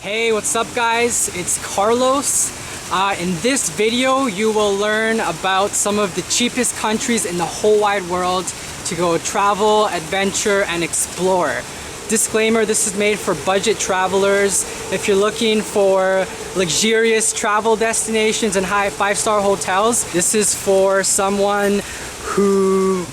Hey, what's up guys? It's Carlos. In this video, you will learn about some of the cheapest countries in the whole wide world to go travel, adventure, and explore. Disclaimer, this is made for budget travelers. If you're looking for luxurious travel destinations and high five-star hotels, this is for someone who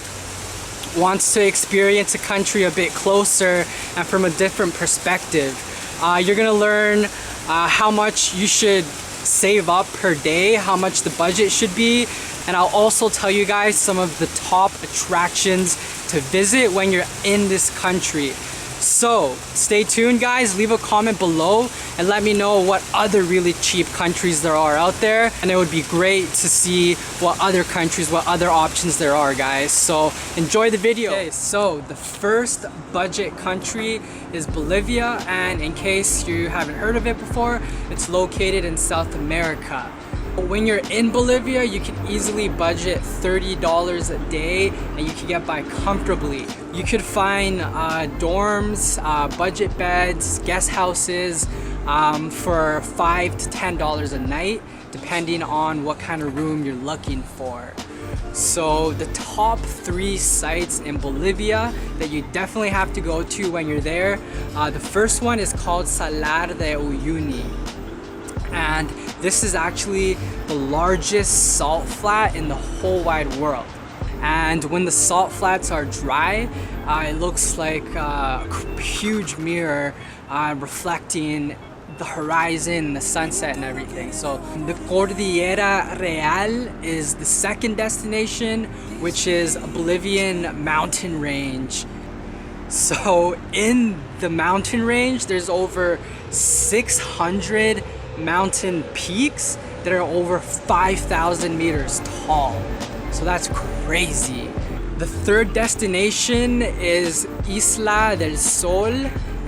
wants to experience a country a bit closer and from a different perspective. You're gonna learn how much you should save up per day, how much the budget should be, and I'll also tell you guys some of the top attractions to visit when you're in this country. So stay tuned guys, leave a comment below and let me know what other really cheap countries there are out there, and it would be great to see what other countries, what other options there are guys. So enjoy the video. Okay, so the first budget country is Bolivia, and in case you haven't heard of it before, it's located in South America. When you're in Bolivia, you can easily budget $30 a day and you can get by comfortably. You could find dorms, budget beds, guest houses for $5 to $10 a night, depending on what kind of room you're looking for. So the top 3 sites in Bolivia that you definitely have to go to when you're there, the first one is called Salar de Uyuni. And this is actually the largest salt flat in the whole wide world. And when the salt flats are dry, it looks like a huge mirror reflecting the horizon, the sunset and everything. So the Cordillera Real is the second destination, which is a Bolivian mountain range. So in the mountain range, there's over 600 mountain peaks that are over 5,000 meters tall. So that's crazy. The third destination is Isla del Sol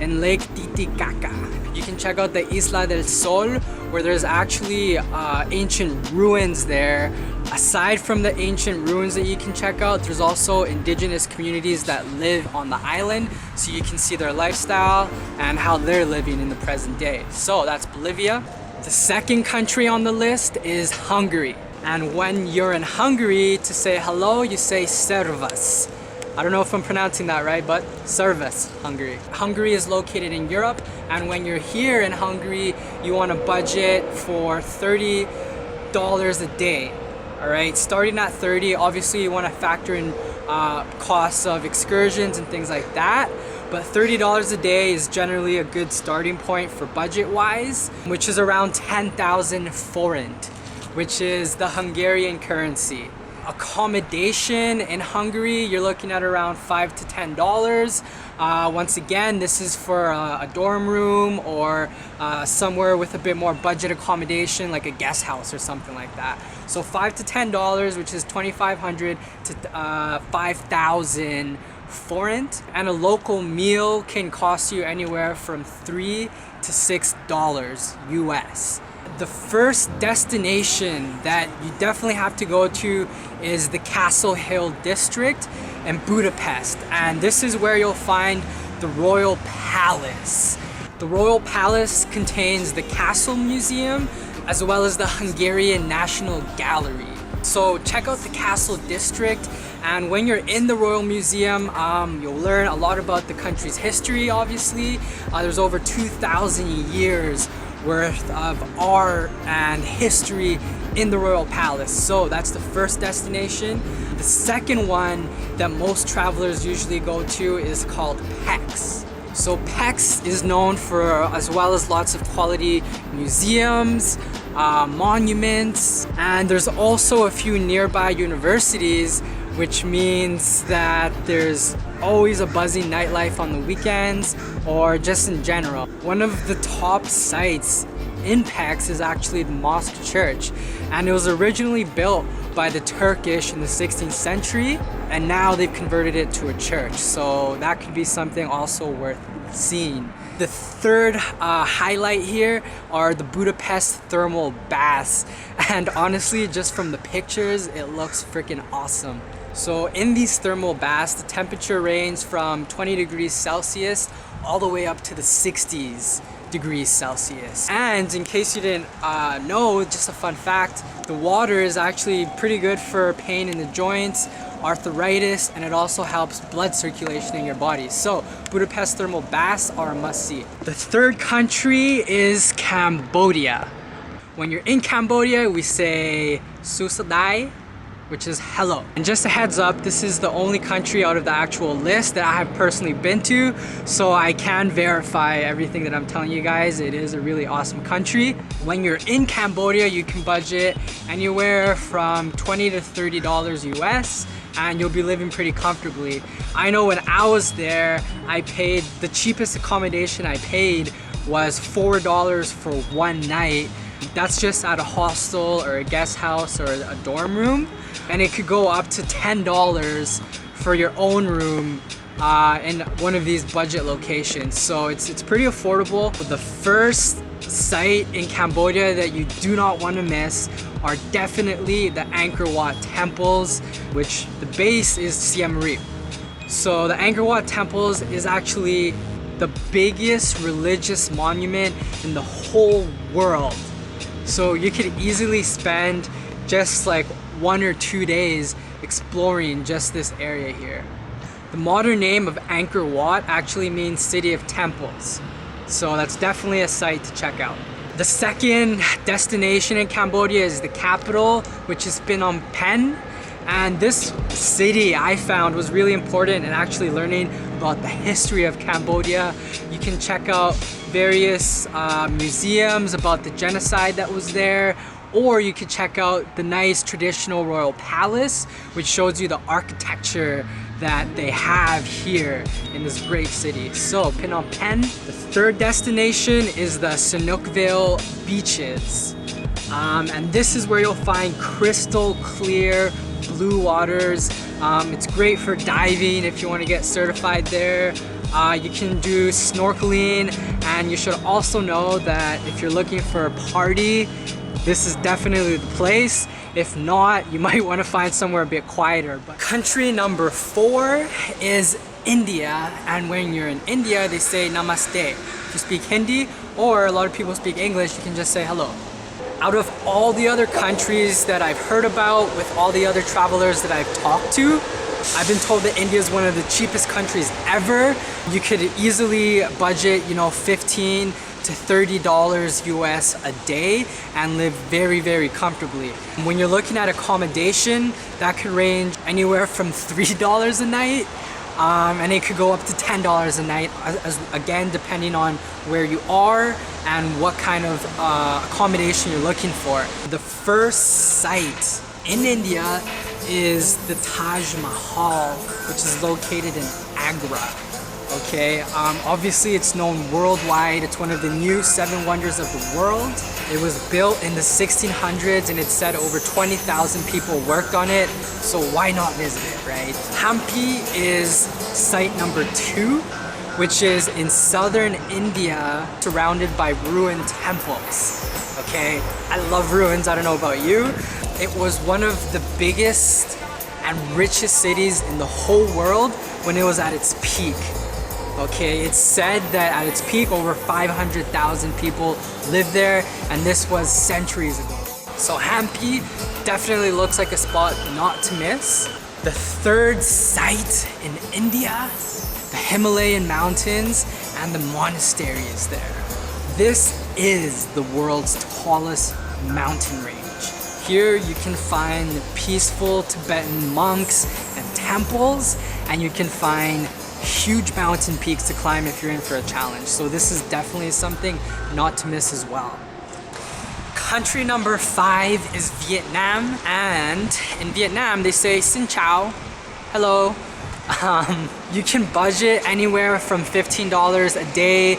in Lake Titicaca. You can check out the Isla del Sol, where there's actually ancient ruins there. Aside from the ancient ruins that you can check out, there's also indigenous communities that live on the island, so you can see their lifestyle and how they're living in the present day. So that's Bolivia. The second country on the list is Hungary. And when you're in Hungary, to say hello, you say servus. I don't know if I'm pronouncing that right, but servus, Hungary. Hungary is located in Europe, and when you're here in Hungary, you want to budget for $30 a day. All right, starting at 30, obviously you want to factor in costs of excursions and things like that. But $30 a day is generally a good starting point for budget-wise, which is around 10,000 forint, which is the Hungarian currency. Accommodation in Hungary, you're looking at around $5 to $10. Once again, this is for a dorm room or somewhere with a bit more budget accommodation, like a guest house or something like that. So $5 to $10, which is 2,500 to 5,000 forint, and a local meal can cost you anywhere from $3 to $6 US. The first destination that you definitely have to go to is the Castle Hill district in Budapest, and this is where you'll find the Royal Palace. The Royal Palace contains the Castle Museum as well as the Hungarian National Gallery. So check out the Castle District, and when you're in the Royal Museum, you'll learn a lot about the country's history, obviously. There's over 2,000 years worth of art and history in the Royal Palace. So that's the first destination. The second one that most travelers usually go to is called Pécs. So Pécs is known for, as well as lots of quality museums, monuments, and there's also a few nearby universities, which means that there's always a buzzing nightlife on the weekends or just in general. One of the top sites in Pécs is actually the Mosque Church, and it was originally built by the Turkish in the 16th century, and now they've converted it to a church, so that could be something also worth seeing. The third highlight here are the Budapest thermal baths, and honestly, just from the pictures, it looks freaking awesome. So in these thermal baths, the temperature ranges from 20 degrees Celsius all the way up to the 60s. degrees Celsius. And in case you didn't know, just a fun fact, the water is actually pretty good for pain in the joints, arthritis, and it also helps blood circulation in your body. So Budapest thermal baths are a must-see. The third country is Cambodia. When you're in Cambodia, we say Susadai, which is hello. And just a heads up, this is the only country out of the actual list that I have personally been to, so I can verify everything that I'm telling you guys. It is a really awesome country. When you're in Cambodia, you can budget anywhere from $20 to $30 US, and you'll be living pretty comfortably. I know when I was there, I paid, the cheapest accommodation I paid was $4 for one night. That's just at a hostel or a guest house or a dorm room. And it could go up to $10 for your own room in one of these budget locations. So it's pretty affordable. The first site in Cambodia that you do not want to miss are definitely the Angkor Wat temples, which the base is Siem Reap. So the Angkor Wat temples is actually the biggest religious monument in the whole world. So you could easily spend just like 1 or 2 days exploring just this area here. The modern name of Angkor Wat actually means City of Temples. So that's definitely a site to check out. The second destination in Cambodia is the capital, which is Phnom Penh. And this city I found was really important in actually learning about the history of Cambodia. You can check out various museums about the genocide that was there, or you could check out the nice traditional royal palace, which shows you the architecture that they have here in this great city. So Phnom Penh. The third destination is the Sihanoukville beaches. And this is where you'll find crystal clear blue waters. It's great for diving if you want to get certified there. You can do snorkeling, and you should also know that if you're looking for a party, this is definitely the place. If not, you might want to find somewhere a bit quieter. But country number 4 is India, and when you're in India, they say namaste. If you speak Hindi, or a lot of people speak English, you can just say hello. Out of all the other countries that I've heard about, with all the other travelers that I've talked to, I've been told that India is one of the cheapest countries ever. You could easily budget, $15 to $30 US a day and live very, very comfortably. When you're looking at accommodation, that could range anywhere from $3 a night, and it could go up to $10 a night, again, depending on where you are and what kind of accommodation you're looking for. The first site in India is the Taj Mahal, which is located in Agra. Okay, obviously it's known worldwide. It's one of the new 7 wonders of the world. It was built in the 1600s, and it said over 20,000 people worked on it. So why not visit it, right? Hampi is site number 2, which is in southern India, surrounded by ruined temples. Okay, I love ruins, I don't know about you. It was one of the biggest and richest cities in the whole world when it was at its peak. Okay, it's said that at its peak, over 500,000 people lived there, and this was centuries ago. So Hampi definitely looks like a spot not to miss. The third site in India, the Himalayan mountains and the monasteries there. This is the world's tallest mountain range. Here you can find peaceful Tibetan monks and temples, and you can find huge mountain peaks to climb if you're in for a challenge. So this is definitely something not to miss as well. Country number 5 is Vietnam, and in Vietnam they say Xin Chào, hello. You can budget anywhere from $15 a day,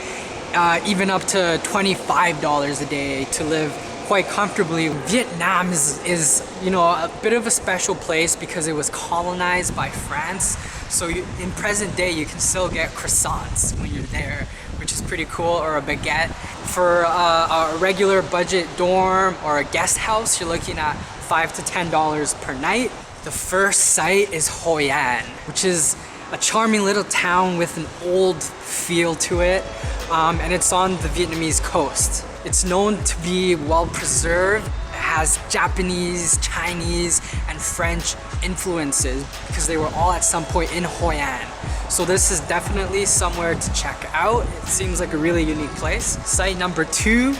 even up to $25 a day to live quite comfortably. Vietnam is a bit of a special place because it was colonized by France. So in present day, you can still get croissants when you're there, which is pretty cool, or a baguette. For a regular budget dorm or a guest house, you're looking at $5 to $10 per night. The first site is Hoi An, which is a charming little town with an old feel to it, and it's on the Vietnamese coast. It's known to be well preserved. It has Japanese, Chinese, and French influences because they were all at some point in Hoi An. So this is definitely somewhere to check out. It seems like a really unique place. Site number 2,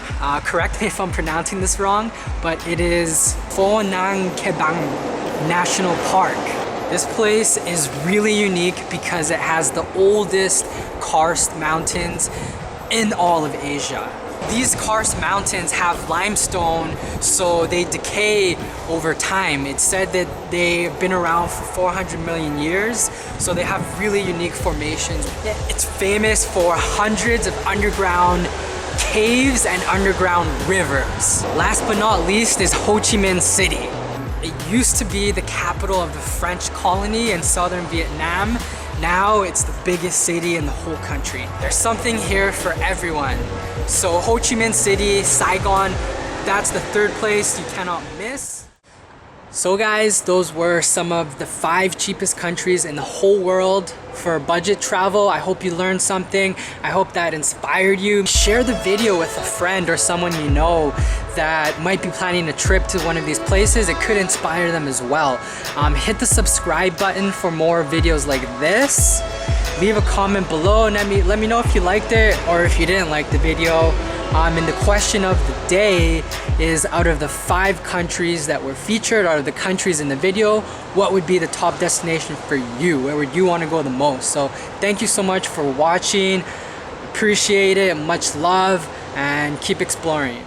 correct me if I'm pronouncing this wrong, but it is Pho Nang Kebang National Park. This place is really unique because it has the oldest karst mountains in all of Asia. These karst mountains have limestone, so they decay over time. It's said that they've been around for 400 million years, so they have really unique formations. It's famous for hundreds of underground caves and underground rivers. Last but not least is Ho Chi Minh City. It used to be the capital of the French colony in southern Vietnam. Now it's the biggest city in the whole country. There's something here for everyone. So Ho Chi Minh City, Saigon, that's the third place you cannot miss. So guys, those were some of the 5 cheapest countries in the whole world for budget travel. I hope you learned something. I hope that inspired you. Share the video with a friend or someone you know that might be planning a trip to one of these places. It could inspire them as well. Hit the subscribe button for more videos like this. Leave a comment below and let me know if you liked it or if you didn't like the video. And the question of the day is, out of the 5 countries that were featured, out of the countries in the video, what would be the top destination for you? Where would you want to go the most? So thank you so much for watching. Appreciate it. Much love and keep exploring.